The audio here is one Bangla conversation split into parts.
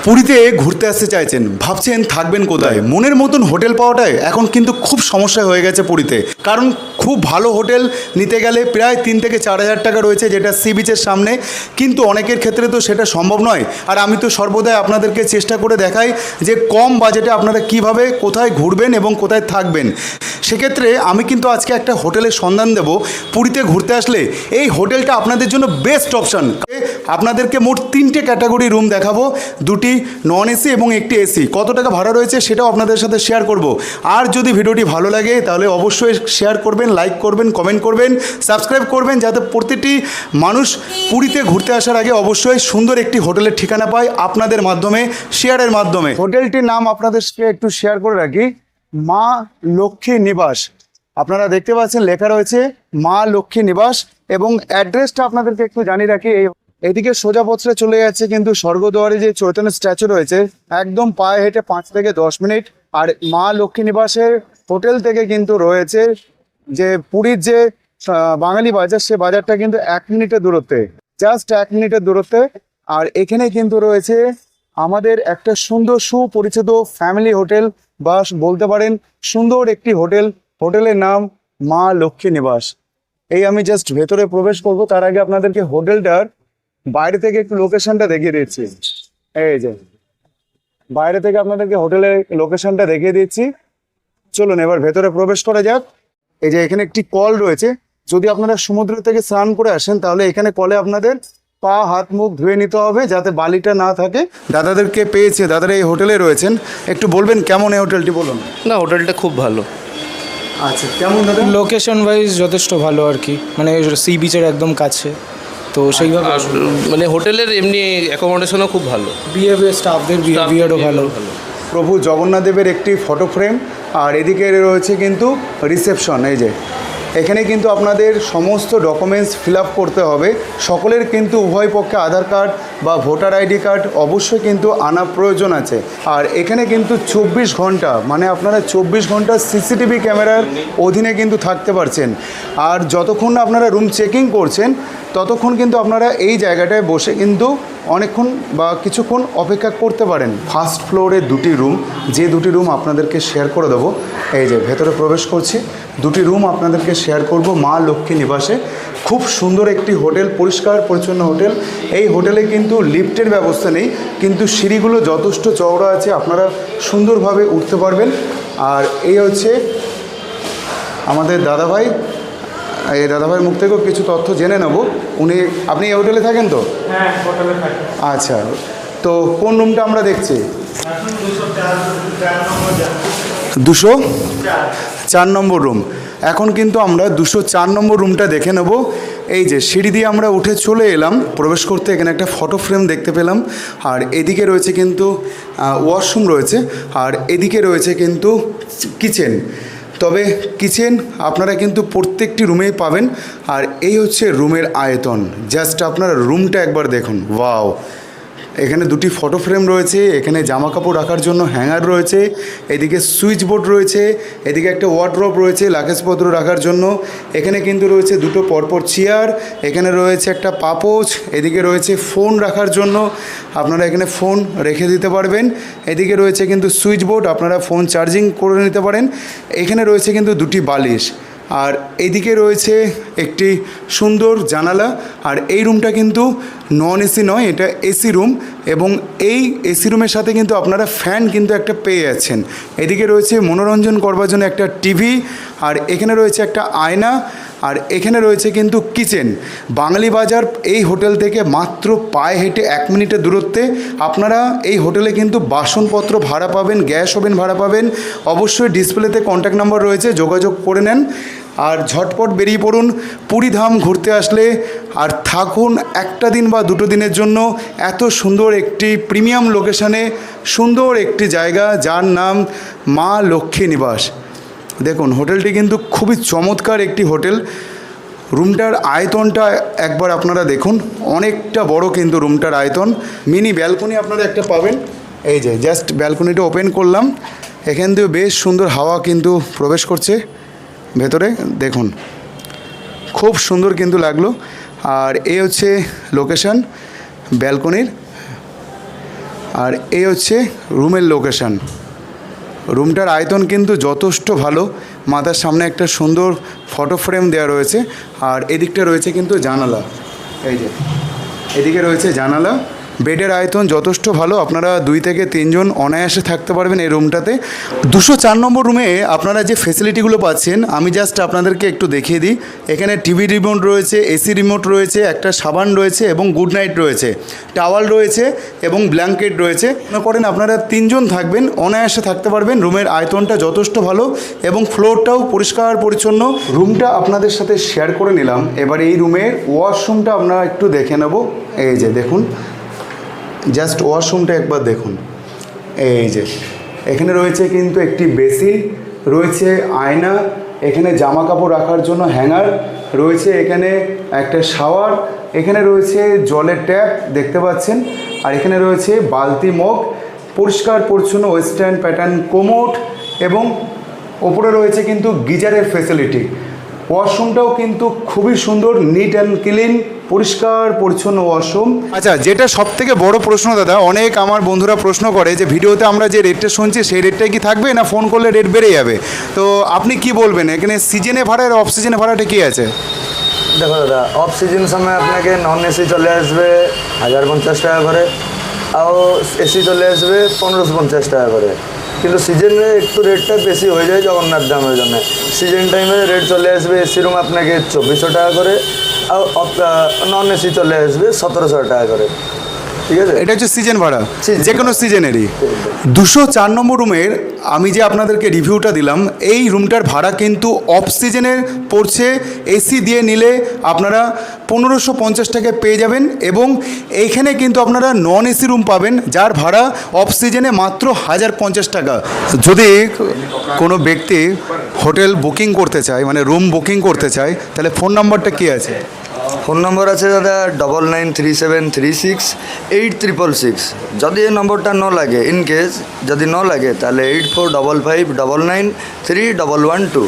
পুরীতে ঘুরতে আসতে চাইছেন, ভাবছেন থাকবেন কোথায়, মনের মতন হোটেল পাওয়াটাই এখন কিন্তু খুব সমস্যা হয়ে গেছে পুরীতে। কারণ খুব ভালো হোটেল নিতে গেলে প্রায় 3 থেকে 4 হাজার টাকা রয়েছে, যেটা সি বিচের সামনে। কিন্তু অনেকের ক্ষেত্রে তো সেটা সম্ভব নয়। আর আমি তো সর্বদাই আপনাদেরকে চেষ্টা করে দেখাই যে কম বাজেটে আপনারা কিভাবে কোথায় ঘুরবেন এবং কোথায় থাকবেন। সেক্ষেত্রে আমি কিন্তু আজকে একটা হোটেলের সন্ধান দেব। পুরীতে ঘুরতে আসলে এই হোটেলটা আপনাদের জন্য বেস্ট অপশান। আপনাদেরকে মোট 3টে ক্যাটাগরি রুম দেখাবো, 2টি নন এসি এবং 1টি এসি। কত টাকা ভাড়া রয়েছে সেটাও আপনাদের সাথে শেয়ার করব। আর যদি ভিডিওটি ভালো লাগে তাহলে অবশ্যই শেয়ার করবেন, লাইক করবেন, কমেন্ট করবেন, সাবস্ক্রাইব করবেন, যাতে প্রতিটি মানুষ পুরীতে ঘুরতে আসার আগে অবশ্যই সুন্দর একটি হোটেলের ঠিকানা পায় আপনাদের মাধ্যমে, শেয়ারের মাধ্যমে। হোটেলটির নাম আপনাদেরকে একটু শেয়ার করে রাখি, মা লক্ষ্মী নিবাস। আপনারা দেখতে পাচ্ছেন লেখা রয়েছে মা লক্ষ্মী নিবাস, এবং অ্যাড্রেসটা আপনাদেরকে একটু জানিয়ে রাখি। এইদিকে সোজা পথে চলে যাচ্ছে কিন্তু স্বর্গদ্বারে যে চৈতন্য স্ট্যাচু রয়েছে, একদম পায়ে হেঁটে 5 থেকে 10 মিনিট। আর মা লক্ষ্মী নিবাসের হোটেল থেকে কিন্তু রয়েছে যে পুরীর যে বাঙালি বাজার, সে বাজারটা কিন্তু 1 মিনিটের দূরত্বে, জাস্ট 1 মিনিটের দূরত্বে। আর এখানে কিন্তু রয়েছে আমাদের একটা সুন্দর সুপরিচিত ফ্যামিলি হোটেল, বা বলতে পারেন সুন্দর একটি হোটেল। হোটেলের নাম মা লক্ষ্মী নিবাস। এই আমি জাস্ট ভেতরে প্রবেশ করব, তার আগে আপনাদেরকে হোটেলটার বাইরে থেকে একটু লোকেশনটা দেখিয়ে দিচ্ছি। এই যে বাইরে থেকে আপনাদেরকে হোটেলের লোকেশনটা দেখিয়ে দিচ্ছি। চলুন এবার ভেতরে প্রবেশ করা যাক। এই যে এখানে একটি কল রয়েছে, যদি আপনারা সমুদ্র থেকে স্নান করে আসেন তাহলে এখানে কলে আপনাদের পা হাত মুখ ধুয়ে নিতে হবে, যাতে বালিটা না থাকে। দাদাদেরকে পেয়েছে, দাদারা এই হোটেলে রয়েছেন, একটু বলবেন কেমন এই হোটেলটি, বলুন। না, হোটেলটা খুব ভালো। আচ্ছা, কেমন দাদা? লোকেশন ওয়াইজ যথেষ্ট ভালো আর কি, মানে সি বিচের একদম কাছে, তো সেইভাবে আর মানে হোটেলের এমনি অ্যাকোমোডেশনও খুব ভালো। বিহেভিয়ার, স্টাফদের বিহেভিয়ারও ভালো। প্রভু জগন্নাথদেবের একটি ফটো ফ্রেম, আর এদিকে রয়েছে কিন্তু রিসেপশন। এই যে এখানে কিন্তু আপনাদের সমস্ত ডকুমেন্টস ফিল আপ করতে হবে। সকলের কিন্তু উভয় পক্ষে আধার কার্ড বা ভোটার আইডি কার্ড অবশ্যই কিন্তু আনা প্রয়োজন আছে। আর এখানে কিন্তু 24 ঘন্টা, মানে আপনারা 24 ঘন্টা সিসিটিভি ক্যামেরার অধীনে কিন্তু থাকতে পারছেন। আর যতক্ষণ না আপনারা রুম চেকিং করছেন ততক্ষণ কিন্তু আপনারা এই জায়গাটায় বসে কিন্তু অনেকক্ষণ বা কিছুক্ষণ অপেক্ষা করতে পারেন। ফার্স্ট ফ্লোরে 2টি রুম, যে 2টি রুম আপনাদেরকে শেয়ার করে দেবো। এই যে ভেতরে প্রবেশ করছি, 2টি রুম আপনাদেরকে শেয়ার করব মা লক্ষ্মী নিবাসে। খুব সুন্দর একটি হোটেল, পরিষ্কার পরিচ্ছন্ন হোটেল। এই হোটেলে কিন্তু লিফটের ব্যবস্থা নেই, কিন্তু সিঁড়িগুলো যথেষ্ট চওড়া আছে, আপনারা সুন্দরভাবে উঠতে পারবেন। আর এই হচ্ছে আমাদের দাদাভাই। এই দাদাভাইয়ের মুখ থেকেও কিছু তথ্য জেনে নেব। আপনি এই হোটেলে থাকেন তো? হ্যাঁ, হোটেলে থাকি। আচ্ছা, তো কোন রুমটা আমরা দেখছি? 204 নম্বর রুম। এখন কিন্তু আমরা 204 নম্বর রুমটা দেখে নেব। এই যে সিঁড়ি দিয়ে আমরা উঠে চলে এলাম, প্রবেশ করতে এখানে একটা ফটো ফ্রেম দেখতে পেলাম। আর এদিকে রয়েছে কিন্তু ওয়াশরুম রয়েছে, আর এদিকে রয়েছে কিন্তু কিচেন। তবে কিচেন আপনারা কিন্তু প্রত্যেকটি রুমেই পাবেন। আর এই হচ্ছে রুমের আয়তন, জাস্ট আপনারা রুমটা একবার দেখুন। ওয়াও, এখানে 2টি ফটো ফ্রেম রয়েছে, এখানে জামা কাপড় রাখার জন্য হ্যাঙ্গার রয়েছে, এদিকে সুইচ বোর্ড রয়েছে, এদিকে একটা ওয়ার্ড্রপ রয়েছে লাগেজপত্র রাখার জন্য। এখানে কিন্তু রয়েছে 2টো পরপর চেয়ার, এখানে রয়েছে একটা পাপোচ, এদিকে রয়েছে ফোন রাখার জন্য, আপনারা এখানে ফোন রেখে দিতে পারবেন। এদিকে রয়েছে কিন্তু সুইচ বোর্ড, আপনারা ফোন চার্জিং করে নিতে পারেন। এখানে রয়েছে কিন্তু 2টি বালিশ, আর এইদিকে রয়েছে একটি সুন্দর জানালা। আর এই রুমটা কিন্তু নন এসি নয়, এটা এসি রুম, এবং এই এসি রুমের সাথে কিন্তু আপনারা ফ্যান কিন্তু একটা পেয়ে যাচ্ছেন। এদিকে রয়েছে মনোরঞ্জন করবার জন্য একটা টিভি, আর এখানে রয়েছে একটা আয়না, আর এখানে রয়েছে কিন্তু কিচেন। বাঙালি বাজার এই হোটেল থেকে মাত্র পায়ে হেঁটে 1 মিনিটের দূরত্বে। আপনারা এই হোটেলে কিন্তু বাসনপত্র ভাড়া পাবেন, গ্যাস ওভেন ভাড়া পাবেন। অবশ্যই ডিসপ্লেতে কন্ট্যাক্ট নাম্বার রয়েছে, যোগাযোগ করে নেন। আর ঝটপট বেরিয়ে পড়ুন পুরীধাম ঘুরতে আসলে, আর থাকুন একটা দিন বা 2টো দিনের জন্য এত সুন্দর একটি প্রিমিয়াম লোকেশানে, সুন্দর একটি জায়গা যার নাম মা লক্ষ্মী নিবাস। দেখুন হোটেলটি কিন্তু খুবই চমৎকার একটি হোটেল। রুমটার আয়তনটা একবার আপনারা দেখুন, অনেকটা বড় কিন্তু রুমটার আয়তন। মিনি ব্যালকনি আপনারা একটা পাবেন। এই যে জাস্ট ব্যালকনিটা ওপেন করলাম, এখান থেকে বেশ সুন্দর হাওয়া কিন্তু প্রবেশ করছে ভেতরে। দেখুন খুব সুন্দর কিন্তু লাগলো। আর এই হচ্ছে লোকেশন ব্যালকনির। আর এই হচ্ছে রুমের লোকেশান। রুমটার আয়তন কিন্তু যথেষ্ট ভালো। মাথার সামনে একটা সুন্দর ফটো ফ্রেম দেওয়া রয়েছে, আর এদিকটা রয়েছে কিন্তু জানালা। এই যে এদিকে রয়েছে জানালা। বেডের আয়তন যথেষ্ট ভালো, আপনারা 2 থেকে 3 জন অনায়াসে থাকতে পারবেন এই রুমটাতে। 204 নম্বর রুমে আপনারা যে ফেসিলিটিগুলো পাচ্ছেন আমি জাস্ট আপনাদেরকে একটু দেখিয়ে দিই। এখানে টিভি রিমোট রয়েছে, এসি রিমোট রয়েছে, একটা সাবান রয়েছে এবং গুড নাইট রয়েছে, টাওয়াল রয়েছে এবং ব্ল্যাঙ্কেট রয়েছে। মনে করেন আপনারা 3 জন থাকবেন, অনায়াসে থাকতে পারবেন। রুমের আয়তনটা যথেষ্ট ভালো এবং ফ্লোরটাও পরিষ্কার পরিচ্ছন্ন। রুমটা আপনাদের সাথে শেয়ার করে নিলাম। এবার এই রুমের ওয়াশরুমটা আপনারা একটু দেখে নেব। এই যে দেখুন, জাস্ট ওয়াশরুমটা একবার দেখুন। এই যে এখানে রয়েছে কিন্তু একটি বেসিন, রয়েছে আয়না, এখানে জামা কাপড় রাখার জন্য হ্যাঙ্গার রয়েছে, এখানে একটা শাওয়ার, এখানে রয়েছে জলের ট্যাপ দেখতে পাচ্ছেন, আর এখানে রয়েছে বালতি মগ, পরিষ্কার পরিচ্ছন্ন ওয়েস্টার্ন প্যাটার্ন কোমোড এবং ওপরে রয়েছে কিন্তু গিজারের ফেসিলিটি। ওয়াশরুমটাও কিন্তু খুবই সুন্দর, নিট অ্যান্ড ক্লিন, পরিষ্কার পরিচ্ছন্ন ওয়াশরুম। আচ্ছা, যেটা সব থেকে বড় প্রশ্ন দাদা, অনেক আমার বন্ধুরা প্রশ্ন করে যে ভিডিওতে আমরা যে রেটটা শুনছি সেই রেটটাই কি থাকবে, না ফোন করলে রেট বেড়ে যাবে? তো আপনি কি বলবেন, এখানে সিজনে ভাড়া আর অফ সিজনে ভাড়াটা কি আছে? দেখো দাদা, অফ সিজন সময় আপনাকে নন এসি চলে আসবে 1050 টাকা করে, আর এসি চলে আসবে 1550 টাকা করে। কিন্তু সিজনে একটু রেটটা বেশি হয়ে যায় জগন্নাথ ধামের জন্য। সিজন টাইমে রেট চলে আসবে এসি রুম আপনাকে 2400 টাকা করে, আর নন এসি চলে আসবে 1700 টাকা করে। ঠিক আছে, এটা হচ্ছে সিজন ভাড়া, Season যে কোনো সিজনেরই। 204 নম্বর রুমের আমি যে আপনাদেরকে রিভিউটা দিলাম, এই রুমটার ভাড়া কিন্তু অফ সিজনের পড়ছে। এসি দিয়ে নিলে আপনারা 1550 টাকায় পেয়ে যাবেন, এবং এইখানে কিন্তু আপনারা নন এসি রুম পাবেন যার ভাড়া অফ সিজনে মাত্র 1050 টাকা। যদি কোনো ব্যক্তি হোটেল বুকিং করতে চায়, মানে রুম বুকিং করতে চায়, তাহলে ফোন নাম্বারটা কী আছে? ফোন নম্বর আছে দাদা 9937368366। যদি এই নম্বরটা ন লাগে, ইন কেস যদি ন লাগে, তাহলে 8455993112।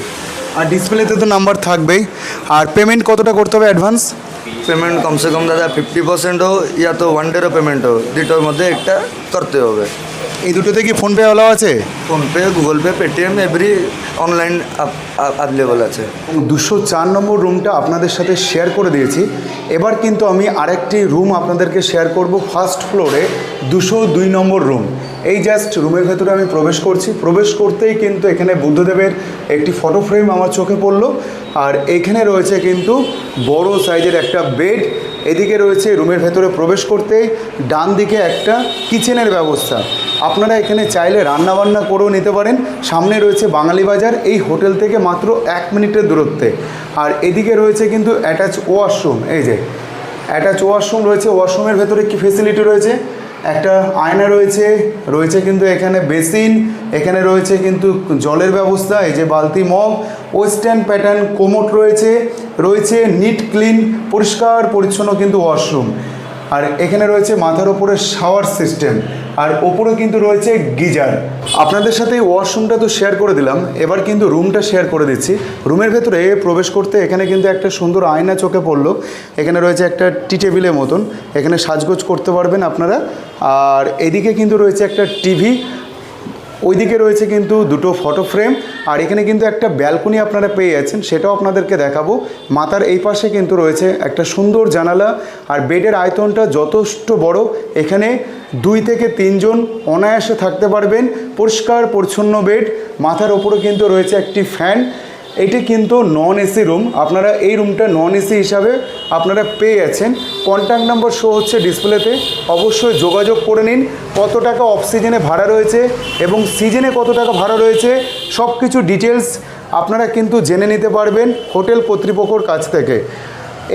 আর ডিসপ্লেতে তো নাম্বার থাকবেই। আর পেমেন্ট কতটা করতে হবে অ্যাডভান্স? পেমেন্ট কমসে কম দাদা 50% हो या तो 1 ডেরও পেমেন্ট हो, দুটোর মধ্যে একটা করতে হবে। এই দুটোতে কি ফোনপে অ্যালাউ আছে? PhonePe, Google pay, Paytm every online available আছে। 204 নম্বর রুমটা আপনাদের সাথে শেয়ার করে দিয়েছি। এবার কিন্তু আমি আরেকটি রুম আপনাদেরকে শেয়ার করব, ফার্স্ট ফ্লোরে 202 নম্বর রুম। এই জাস্ট রুমের ভেতরে আমি প্রবেশ করছি। প্রবেশ করতেই কিন্তু এখানে বুদ্ধদেবের একটি ফটো ফ্রেম আমার চোখে পড়লো, আর এইখানে রয়েছে কিন্তু বড় সাইজের একটা বেড। এদিকে রয়েছে রুমের ভেতরে প্রবেশ করতেই ডান দিকে একটা কিচেনের ব্যবস্থা। আপনারা এখানে চাইলে রান্নাবান্না করেও নিতে পারেন। সামনে রয়েছে বাঙালি বাজার, এই হোটেল থেকে মাত্র 1 মিনিটের দূরত্বে। আর এদিকে রয়েছে কিন্তু অ্যাটাচ ওয়াশরুম। এই যে অ্যাটাচ ওয়াশরুম রয়েছে। ওয়াশরুমের ভেতরে কি ফেসিলিটি রয়েছে? একটা আয়না রয়েছে, রয়েছে কিন্তু এখানে বেসিন, এখানে রয়েছে কিন্তু জলের ব্যবস্থা, এই যে বালতি মগ, ওয়েস্টার্ন প্যাটার্ন কোমোট রয়েছে, রয়েছে নিট ক্লিন পরিষ্কার পরিচ্ছন্ন কিন্তু ওয়াশরুম। আর এখানে রয়েছে মাথার ওপরে শাওয়ার সিস্টেম, আর ওপরে কিন্তু রয়েছে গিজার। আপনাদের সাথে এই ওয়াশরুমটা তো শেয়ার করে দিলাম, এবার কিন্তু রুমটা শেয়ার করে দিচ্ছি। রুমের ভেতরে প্রবেশ করতে এখানে কিন্তু একটা সুন্দর আয়না চোখে পড়লো। এখানে রয়েছে একটা টি টেবিলের মতন, এখানে সাজগোজ করতে পারবেন আপনারা। আর এদিকে কিন্তু রয়েছে একটা টিভি, ওইদিকে রয়েছে কিন্তু দুটো ফটো ফ্রেম, আর এখানে কিন্তু একটা ব্যালকনি আপনারা পেয়ে যাচ্ছেন, সেটাও আপনাদেরকে দেখাবো। মাথার এই পাশে কিন্তু রয়েছে একটা সুন্দর জানালা, আর বেডের আয়তনটা যথেষ্ট বড়। এখানে 2 থেকে 3 জন অনায়াসে থাকতে পারবেন। পরিষ্কার পরিচ্ছন্ন বেড, মাথার ওপরে কিন্তু রয়েছে একটি ফ্যান। এটি কিন্তু নন এসি রুম, আপনারা এই রুমটা নন এসি হিসাবে আপনারা পেয়ে যাচ্ছেন। কন্ট্যাক্ট নাম্বার শো হচ্ছে ডিসপ্লেতে, অবশ্যই যোগাযোগ করে নিন। কত টাকা অফ সিজনে ভাড়া রয়েছে এবং সিজনে কত টাকা ভাড়া রয়েছে সব কিছু ডিটেলস আপনারা কিন্তু জেনে নিতে পারবেন হোটেল কর্তৃপক্ষের কাছ থেকে।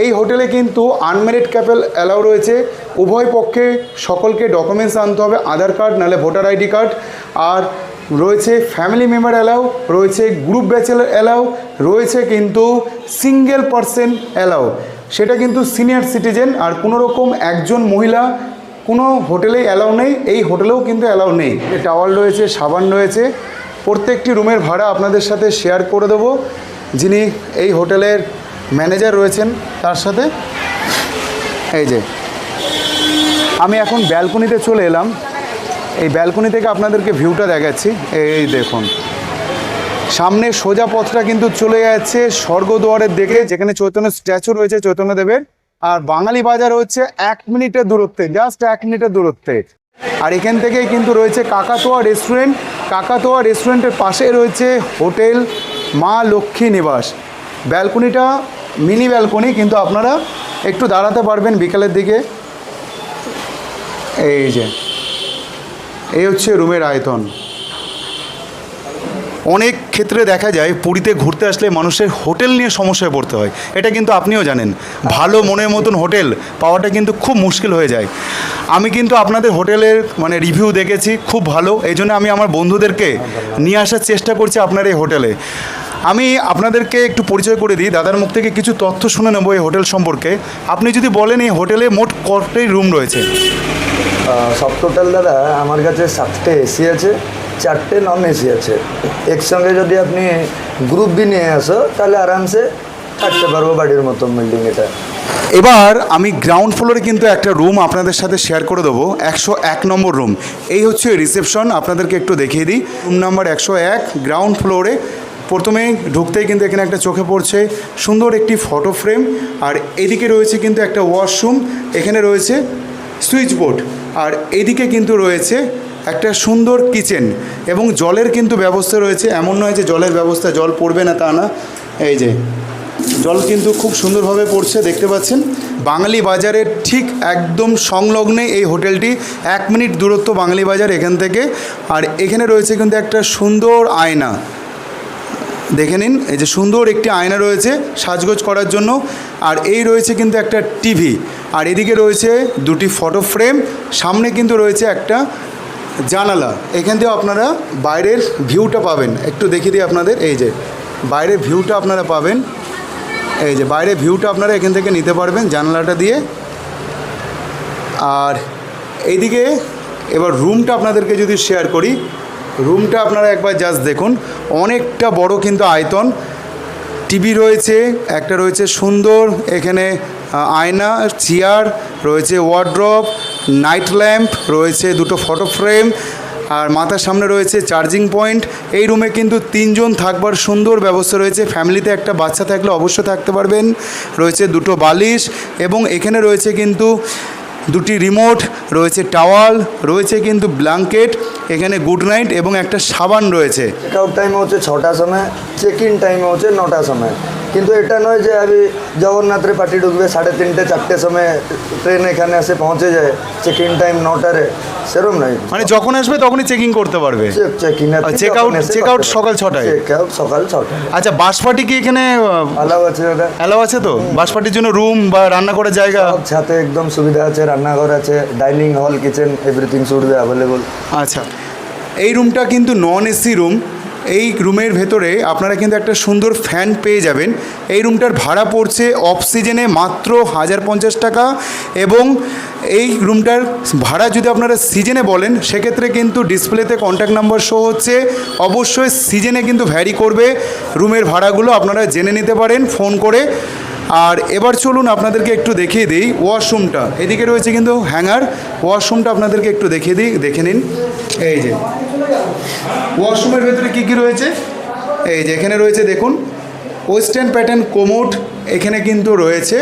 এই হোটেলে কিন্তু আনম্যারিড কাপল অ্যালাউ রয়েছে। উভয় পক্ষে সকলকে ডকুমেন্টস আনতে হবে, আধার কার্ড নাহলে ভোটার আইডি কার্ড। আর রয়েছে ফ্যামিলি মেম্বার অ্যালাউ, রয়েছে গ্রুপ ব্যাচেলার অ্যালাউ, রয়েছে কিন্তু সিঙ্গেল পারসন অ্যালাউ, সেটা কিন্তু সিনিয়র সিটিজেন। আর কোনো রকম একজন মহিলা কোনো হোটেলেই অ্যালাউ নেই, এই হোটেলেও কিন্তু অ্যালাউ নেই। টাওয়াল রয়েছে, সাবান রয়েছে। প্রত্যেকটি রুমের ভাড়া আপনাদের সাথে শেয়ার করে দেবো, যিনি এই হোটেলের ম্যানেজার রয়েছেন তার সাথে। এই যে আমি এখন ব্যালকনিতে চলে এলাম। এই ব্যালকনি থেকে আপনাদেরকে ভিউটা দেখাচ্ছি। এই দেখুন, সামনে সোজা পথটা কিন্তু চলে যাচ্ছে স্বর্গদুয়ারের দিকে, যেখানে চৈতন্য স্ট্যাচু রয়েছে চৈতন্যদেবের। আর বাঙালি বাজার হচ্ছে 1 মিনিটের দূরত্বে, জাস্ট 1 মিনিটের দূরত্বে। আর এখান থেকেই কিন্তু রয়েছে কাকাতোয়া রেস্টুরেন্ট। কাকাতোয়া রেস্টুরেন্টের পাশে রয়েছে হোটেল মা লক্ষ্মী নিবাস। ব্যালকনিটা মিনি ব্যালকনি, কিন্তু আপনারা একটু দাঁড়াতে পারবেন বিকালের দিকে। এই যে এই হচ্ছে রুমের আয়তন। অনেক ক্ষেত্রে দেখা যায় পুরীতে ঘুরতে আসলে মানুষের হোটেল নিয়ে সমস্যায় পড়তে হয়, এটা কিন্তু আপনিও জানেন। ভালো মনের মতন হোটেল পাওয়াটা কিন্তু খুব মুশকিল হয়ে যায়। আমি কিন্তু আপনাদের হোটেলের মানে রিভিউ দেখেছি, খুব ভালো। এই জন্য আমি আমার বন্ধুদেরকে নিয়ে আসার চেষ্টা করছি আপনার এই হোটেলে। আমি আপনাদেরকে একটু পরিচয় করে দিই, দাদার মুখ থেকে কিছু তথ্য শুনে নেবো এই হোটেল সম্পর্কে। আপনি যদি বলেন এই হোটেলে মোট কতটি রুম রয়েছে? সব টোটাল দাদা আমার কাছে 7টে এসি আছে, 4টে নন এসি আছে। একসঙ্গে যদি আপনি গ্রুপ বি নিয়ে আসো তাহলে আরামসে থাকতে পারবো বাড়ির মতো বিল্ডিং এটা। এবার আমি গ্রাউন্ড ফ্লোরে কিন্তু একটা রুম আপনাদের সাথে শেয়ার করে দেবো, 101 নম্বর রুম। এই হচ্ছে রিসেপশন, আপনাদেরকে একটু দেখিয়ে দিই। রুম নাম্বার 101, গ্রাউন্ড ফ্লোরে। প্রথমে ঢুকতেই কিন্তু এখানে একটা চোখে পড়ছে সুন্দর একটি ফটো ফ্রেম। আর এদিকে রয়েছে কিন্তু একটা ওয়াশরুম, এখানে রয়েছে সুইচ বোর্ড। আর এদিকে কিন্তু রয়েছে একটা সুন্দর কিচেন এবং জলের কিন্তু ব্যবস্থা রয়েছে। এমন নয় যে জলের ব্যবস্থা, জল পড়বে না তা না। এই যে জল কিন্তু খুব সুন্দরভাবে পড়ছে, দেখতে পাচ্ছেন। বাঙালি বাজারের ঠিক একদম সংলগ্নে এই হোটেলটি, 1 মিনিট দূরত্ব বাঙালি বাজার এখান থেকে। আর এখানে রয়েছে কিন্তু একটা সুন্দর আয়না, দেখে নিন। এই যে সুন্দর একটি আয়না রয়েছে সাজগোজ করার জন্য। আর এই রয়েছে কিন্তু একটা টিভি। আর এদিকে রয়েছে 2টি ফটো ফ্রেম। সামনে কিন্তু রয়েছে একটা জানালা, এখান থেকে আপনারা বাইরের ভিউটা পাবেন। একটু দেখিয়ে দিই আপনাদের, এই যে বাইরের ভিউটা আপনারা পাবেন। এই যে বাইরের ভিউটা আপনারা এখান থেকে নিতে পারবেন জানালাটা দিয়ে। আর এইদিকে এবার রুমটা আপনাদেরকে যদি শেয়ার করি, রুমটা আপনারা একবার জাস্ট দেখুন, অনেকটা বড় কিন্তু আয়তন। টিভি রয়েছে, একটা রয়েছে সুন্দর এখানে আয়না, চেয়ার রয়েছে, ওয়ার্ড্রপ, নাইট ল্যাম্প রয়েছে, 2টো ফটো ফ্রেম। আর মাথার সামনে রয়েছে চার্জিং পয়েন্ট। এই রুমে কিন্তু 3 জন থাকবার সুন্দর ব্যবস্থা রয়েছে। ফ্যামিলিতে একটা বাচ্চা থাকলে অবশ্যই থাকতে পারবেন। রয়েছে 2টো বালিশ এবং এখানে রয়েছে কিন্তু 2টি রিমোট, রয়েছে টাওয়াল, রয়েছে কিন্তু ব্ল্যাঙ্কেট, এখানে গুড নাইট এবং একটা সাবান রয়েছে। চেক আউট টাইম হচ্ছে 6টার সময়, চেক ইন টাইম হচ্ছে 9টার সময়। কিন্তু এটা নয় যে আমি জগন্নাথের পার্টি ঢুকবে 3:30 4টের সময় ট্রেন এখানে এসে পৌঁছে যায়, চেক ইন টাইম 9টারে, সেরকম নয়। মানে যখন আসবে তখনই চেকিং করতে পারবে। চেক ইন চেক আউট সকাল 6টায়। চেক আউট সকাল 6টায়। আচ্ছা, বাসপাটি কি এখানে অ্যালাউ আছে দাদা? অ্যালাউ আছে তো? বাসপাটির জন্য রুম বা রান্না করার জায়গা সব ছাতে একদম সুবিধা আছে, রান্নাঘর আছে, dining hall, kitchen, everything should be available. আচ্ছা, এই রুমটা কিন্তু নন এসি রুম। এই রুমের ভেতরে আপনারা কিন্তু একটা সুন্দর ফ্যান পেয়ে যাবেন। এই রুমটার ভাড়া পড়ছে অফ সিজনে মাত্র 1050 টাকা। এবং এই রুমটার ভাড়া যদি আপনারা সিজনে বলেন সেক্ষেত্রে কিন্তু ডিসপ্লেতে কন্ট্যাক্ট নাম্বার শো হচ্ছে। অবশ্যই সিজনে কিন্তু ভ্যারি করবে রুমের ভাড়াগুলো, আপনারা জেনে নিতে পারেন ফোন করে। আর এবার চলুন আপনাদেরকে একটু দেখিয়ে দিই ওয়াশরুমটা। এদিকে রয়েছে কিন্তু হ্যাঙ্গার, ওয়াশরুমটা আপনাদেরকে একটু দেখিয়ে দিই, দেখে নিন। এই যে ওয়াশরুমের ভেতরে কী কী রয়েছে, এই যে এখানে রয়েছে দেখুন ওয়েস্টার্ন প্যাটার্ন কোমোড, এখানে কিন্তু রয়েছে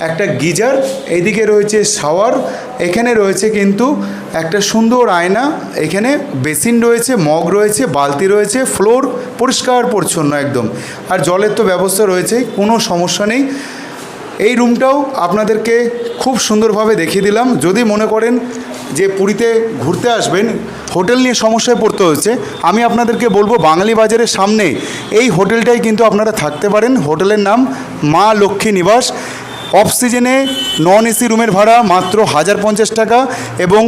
একটা গিজার, এইদিকে রয়েছে শাওয়ার, এখানে রয়েছে কিন্তু একটা সুন্দর আয়না, এখানে বেসিন রয়েছে, মগ রয়েছে, বালতি রয়েছে, ফ্লোর পরিষ্কার পরিচ্ছন্ন একদম। আর জলের তো ব্যবস্থা রয়েছে, কোনো সমস্যা নেই। এই রুমটাও আপনাদেরকে খুব সুন্দরভাবে দেখিয়ে দিলাম। যদি মনে করেন যে পুরীতে ঘুরতে আসবেন, হোটেল নিয়ে সমস্যায় পড়তে হচ্ছে, আমি আপনাদেরকে বলবো বাঙালি বাজারের সামনে এই হোটেলটাই কিন্তু আপনারা থাকতে পারেন। হোটেলের নাম মা লক্ষ্মী নিবাস। অফ সিজনে নন এসি রুমের ভাড়া মাত্র 1050 টাকা এবং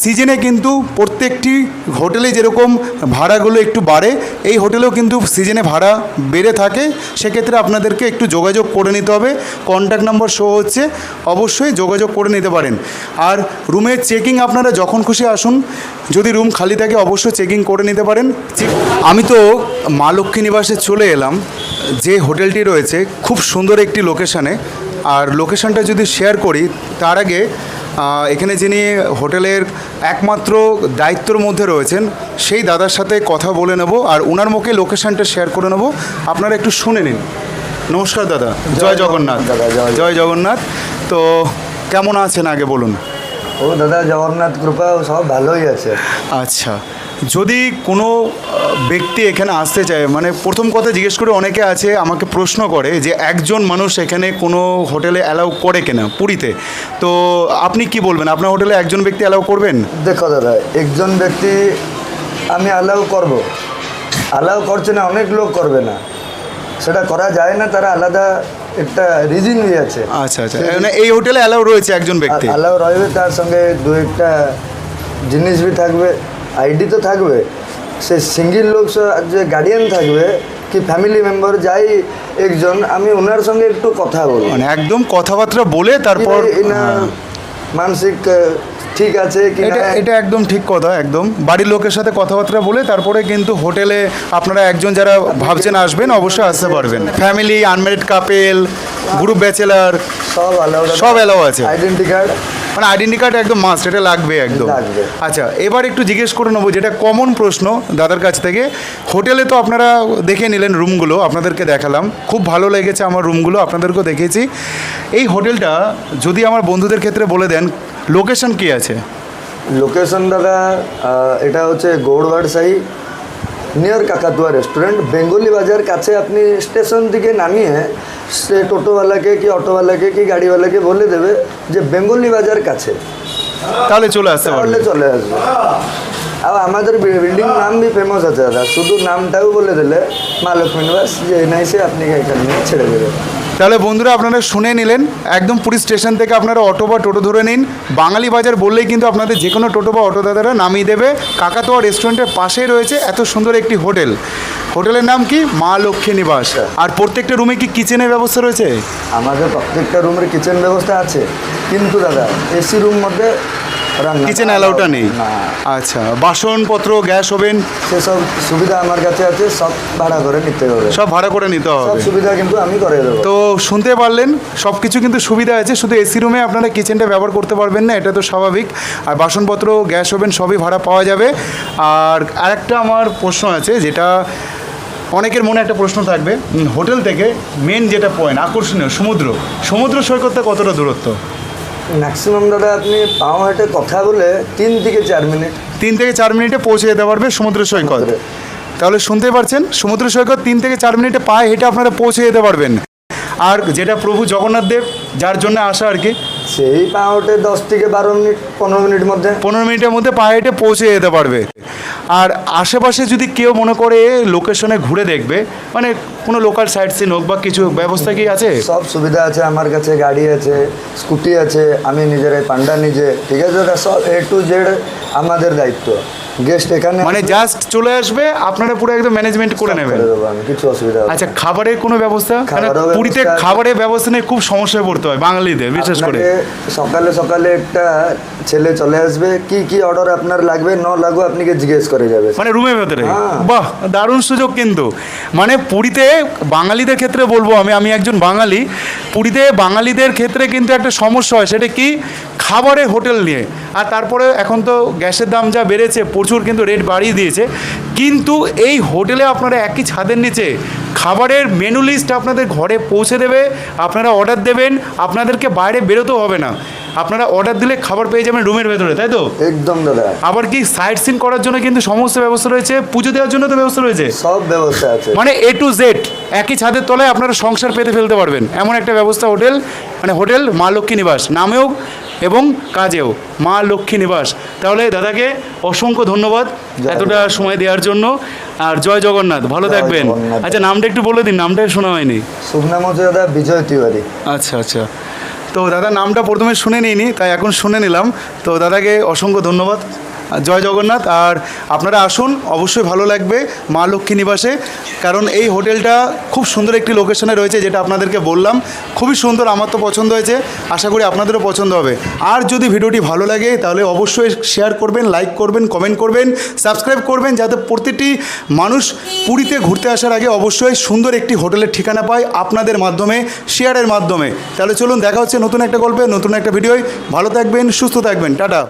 সিজনে কিন্তু প্রত্যেকটি হোটেলে যেরকম ভাড়াগুলো একটু বাড়ে, এই হোটেলেও কিন্তু সিজনে ভাড়া বেড়ে থাকে। সেক্ষেত্রে আপনাদেরকে একটু যোগাযোগ করে নিতে হবে, কন্ট্যাক্ট নাম্বার শো হচ্ছে, অবশ্যই যোগাযোগ করে নিতে পারেন। আর রুমের চেকিং আপনারা যখন খুশি আসুন, যদি রুম খালি থাকে অবশ্যই চেকিং করে নিতে পারেন। আমি তো মা লক্ষ্মী নিবাসে চলে এলাম, যে হোটেলটি রয়েছে খুব সুন্দর একটি লোকেশানে। আর লোকেশনটা যদি শেয়ার করি তার আগে এখানে যিনি হোটেলের একমাত্র দায়িত্বর মধ্যে রয়েছেন সেই দাদার সাথে কথা বলে নেব আর ওনার মুখে লোকেশনটা শেয়ার করে নেব, আপনারা একটু শুনে নিন। নমস্কার দাদা, জয় জগন্নাথ। দাদা, জয় জগন্নাথ। তো কেমন আছেন আগে বলুন? ও দাদা, জগন্নাথ কৃপা সব ভালোই আছে। আচ্ছা, যদি কোনো ব্যক্তি এখানে আসতে চায়, মানে প্রথম কথা জিজ্ঞেস করে অনেকে আছে আমাকে প্রশ্ন করে যে একজন মানুষ এখানে কোনো হোটেলে অ্যালাউ করে কিনা পুরীতে, তো আপনি কি বলবেন, আপনার হোটেলে একজন ব্যক্তি অ্যালাউ করবেন? দেখো দাদা, একজন ব্যক্তি আমি অ্যালাউ করব, অ্যালাউ করছে না, অনেক লোক করবে না, সেটা করা যায় না, তারা আলাদা একটা রিজনই আছে। আচ্ছা আচ্ছা, মানে এই হোটেলে অ্যালাউ রয়েছে একজন ব্যক্তি? অ্যালাউ রয়েছে, তার সঙ্গে দু একটা জিনিস বি থাকবে, আইডি তো থাকবে, সে সিঙ্গেল লোক যে গার্ডিয়ান থাকবে কি ফ্যামিলি মেম্বার যাই একজন, আমি ওনার সঙ্গে একটু কথা বলবো, মানে একদম কথাবার্তা বলে তারপর এনার মানসিক ঠিক আছে কি এটা এটা একদম ঠিক কথা, একদম বাড়ির লোকের সাথে কথাবার্তা বলে তারপরে কিন্তু হোটেলে আপনারা একজন যারা ভাবছেন আসবেন অবশ্যই আসতে পারবেন। Family, unmarried couple, group bachelor সব অ্যালাউ, সব অ্যালাউ আছে। আইডেন্টি কার্ড, মানে আইডেন্টি কার্ড একদম মাস্ট, এটা লাগবে একদম। লাগবে। আচ্ছা, এবার একটু জিজ্ঞেস করে নেবো যেটা কমন প্রশ্ন দাদার কাছ থেকে। হোটেলে তো আপনারা দেখে নিলেন রুমগুলো, আপনাদেরকে দেখালাম, খুব ভালো লেগেছে আমার রুমগুলো, আপনাদেরকেও দেখেছি। এই হোটেলটা যদি আমার বন্ধুদের ক্ষেত্রে বলে দেন লোকেশন কি আছে? লোকেশন দাদা এটা হচ্ছে গৌড়বাড় সাহি, নিয়ার কাকাতুয়া রেস্টুরেন্ট, বেঙ্গলি বাজার কাছে। আপনি স্টেশন থেকে নামিয়ে সে টোটোওয়ালাকে কি অটোওয়ালাকে কি গাড়িওয়ালাকে বলে দেবে যে বেঙ্গলি বাজার কাছে, তাহলে চলে আসতে তাহলে পারবেন। চলে আসবে। আর আমাদের বিল্ডিং নাম বি ফেমাস আছে দাদা, শুধু নামটাও বলে দিলে মা লক্ষ্মী নিবাস, যে এনআইসি আপনি এখানে নিয়ে ছেড়ে দেবে। তাহলে বন্ধুরা আপনারা শুনে নিলেন, একদম পুরী স্টেশন থেকে আপনারা অটো বা টোটো ধরে নিন, বাঙালি বাজার বললেই কিন্তু আপনাদের যে কোনো টোটো বা অটো দাদারা নামিয়ে দেবে। কাকাতোয়া রেস্টুরেন্টের পাশেই রয়েছে এত সুন্দর একটি হোটেল। হোটেলের নাম কি? মা লক্ষ্মী নিবাস। আর প্রত্যেকটা রুমে কি কিচেনের ব্যবস্থা রয়েছে? আমাদের প্রত্যেকটা রুমের কিচেন ব্যবস্থা আছে, কিন্তু দাদা এসি রুম মধ্যে কিচেন অ্যালাউটা নেই? না। আচ্ছা, বাসনপত্র, গ্যাস ওভেন সেসব সুবিধা আমার কাছে আছে, সব ভাড়া করে নিতে হবে, সব ভাড়া করে নিতে সব হবে। সুবিধা কিন্তু আমি করে দেবো। তো শুনতে পারলেন, সব কিছু কিন্তু সুবিধা আছে, শুধু এসি রুমে আপনারা কিচেনটা ব্যবহার করতে পারবেন না, এটা তো স্বাভাবিক। আর বাসনপত্র, গ্যাস ওভেন সবই ভাড়া পাওয়া যাবে। আর আরেকটা আমার প্রশ্ন আছে, যেটা অনেকের মনে একটা প্রশ্ন থাকবে, হোটেল থেকে মেন যেটা পয়েন্ট আকর্ষণীয় সমুদ্র সৈকতটা কতটা দূরত্ব? ম্যাক্সিমাম দাদা আপনি পাও হেঁটে কথা বলে 3 থেকে 4 মিনিট। 3 থেকে 4 মিনিটে পৌঁছে যেতে পারবে সমুদ্র সৈকত। তাহলে শুনতে পারছেন, সমুদ্র সৈকত 3 থেকে 4 মিনিটে পায়ে হেঁটে আপনারা পৌঁছে যেতে পারবেন। আর যেটা প্রভু জগন্নাথ দেব যার জন্য আসা আর কি, সেই পাও হেঁটে 10 থেকে 12 মিনিট, 15 মিনিট মধ্যে, 15 মিনিটের মধ্যে পায়ে হেঁটে পৌঁছে যেতে পারবে। আর আশেপাশে যদি কেউ মনে করে লোকেশনে ঘুরে দেখবে, মানে কোনো লোকাল সাইট সিন হোক বা কিছু ব্যবস্থা কি আছে? সব সুবিধা আছে আমার কাছে, গাড়ি আছে, স্কুটি আছে, আমি নিজের পান্ডা নিজে, ঠিক আছে দাদা, সব A to Z আমাদের দায়িত্ব। গেস্ট এখানে মানে জাস্ট চলে আসবে, আপনারা পুরো একদম ম্যানেজমেন্ট করে নেবেন। করে দেবো আমি, কিছু অসুবিধা হবে না। আচ্ছা, খাবারের কোনো ব্যবস্থা? কারণ খাবারের পুরীতে ব্যবস্থা- খাবারের ব্যবস্থা নিয়ে খুব সমস্যায় পড়তে হয় বাঙালিদের, বিশেষ করে। আপনাকে সকালে সকালে একটা ছেলে চলে আসবে, কি কি অর্ডার আপনার লাগবে ন লাগবে আপনাকে জিজ্ঞেস করে যাবে, মানে রুমের ভেতরে? হ্যাঁ। বাহ, দারুণ সুযোগ কিন্তু। মানে পুরীতে বাঙালিদের ক্ষেত্রে বলবো, আমি একজন বাঙালি, পুরীতে বাঙালিদের ক্ষেত্রে কিন্তু একটা সমস্যা হয়, সেটা কি? খাবারের হোটেল নিয়ে। আর তারপরে এখন তো গ্যাসের দাম যা বেড়েছে, প্রচুর কিন্তু রেট বাড়িয়ে দিয়েছে, কিন্তু এই হোটেলে আপনারা একই ছাদের নিচে খাবারের মেনু লিস্ট আপনাদের ঘরে পৌঁছে দেবে, আপনারা অর্ডার দেবেন, আপনাদেরকে বাইরে বেরোতেও হবে না, আপনারা অর্ডার দিলে খাবার পেয়ে যাবেন রুমের ভেতরে, তাই তো? একদম দাদা। আবার কি সাইট সিন করার জন্য কিন্তু সমস্ত ব্যবস্থা রয়েছে, পুজো দেওয়ার জন্য তো ব্যবস্থা রয়েছে, সব ব্যবস্থা আছে, মানে A to Z একই ছাদের তলায় আপনারা সংসার পেতে ফেলতে পারবেন, এমন একটা ব্যবস্থা হোটেল, মানে হোটেল মা লক্ষ্মী নিবাস, নামেও এবং কাজেও মা লক্ষ্মী নিবাস। তাহলে দাদাকে অসংখ্য ধন্যবাদ এতটা সময় দেওয়ার জন্য, আর জয় জগন্নাথ, ভালো জয় থাকবেন। জগন্নাথ। আচ্ছা, নামটা একটু বলে দিন, নামটা শোনা হয়নি। শুভ নাম হচ্ছে দাদা বিজয় তিওয়ারি। আচ্ছা আচ্ছা, তো দাদা নামটা প্রথমে শুনে নিইনি, তাই এখন শুনে নিলাম। তো দাদাকে অসংখ্য ধন্যবাদ। জয় জগন্নাথ। আর আপনারা আসুন, অবশ্যই ভালো লাগবে মা লক্ষ্মী নিবাসে, কারণ এই হোটেলটা খুব সুন্দর একটি লোকেশনে রয়েছে, যেটা আপনাদেরকে বললাম খুবই সুন্দর। আমার তো পছন্দ হয়েছে, আশা করি আপনাদেরও পছন্দ হবে। আর যদি ভিডিওটি ভালো লাগে তাহলে অবশ্যই শেয়ার করবেন, লাইক করবেন, কমেন্ট করবেন, সাবস্ক্রাইব করবেন, যাতে প্রতিটি মানুষ পুরীতে ঘুরতে আসার আগে অবশ্যই সুন্দর একটি হোটেলের ঠিকানা পায় আপনাদের মাধ্যমে, শেয়ারের মাধ্যমে। তাহলে চলুন, দেখা হচ্ছে নতুন একটা গল্পে, নতুন একটা ভিডিওয়। ভালো থাকবেন, সুস্থ থাকবেন, টাটা।